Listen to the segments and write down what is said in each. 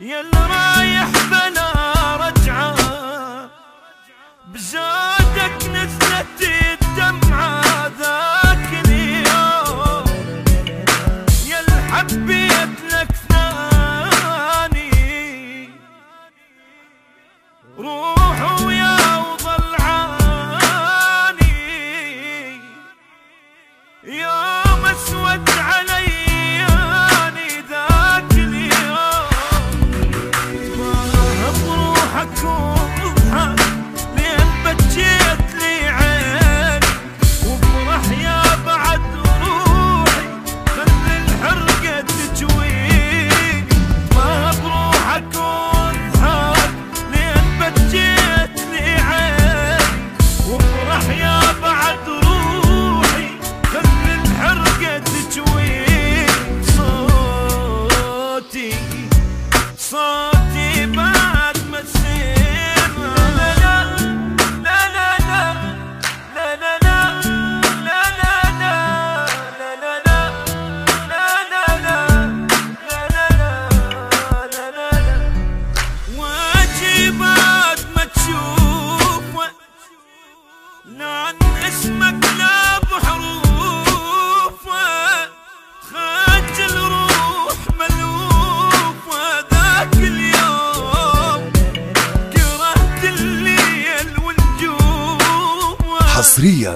يا اللي رايح بلا رجعة، بزادك نزلت الدمعة ذاك اليوم، يا اللي حبيت لك ثاني روح ويا وضلعاني، يوم اسود علياني ذاك اليوم، ما بروحك وبضحك لين بجيت لي عيني، وبرح يا بعد روحي خلي الحرقة تجويني، ما بروحك وبضحك لين بجيت لي عيني، وبرح يا بعد روحي خلي الحرقة تجويني، صوتي صوتي بعد ما تصير لا لا لا لا لا لا لا لا لا لا لا لا لا واجبات ما تشوف لعن اسمك لا بحروف، خجل روح ملوف ذاك اليوم، كرهت الليل والنجوم، حصريا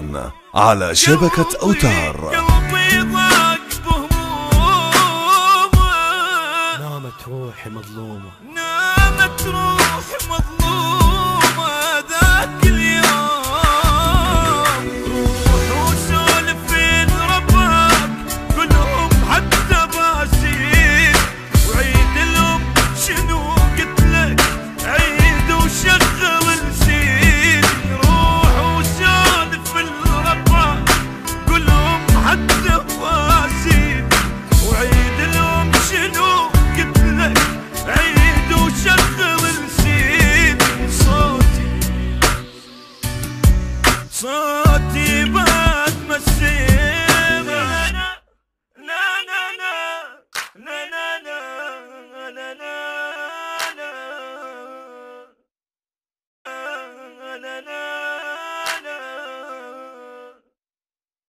على شبكة أوتار. قلبي ضاق بهموم، نامت روحي مظلومة، نامت روحي مظلومة ذاك اليوم، روح وسولف بين ربك كلهم حتى باسين، وعيد لهم شنو قلت لك عيد وشغل الزين، روح وسولف بين ربك كلهم حتى باسين.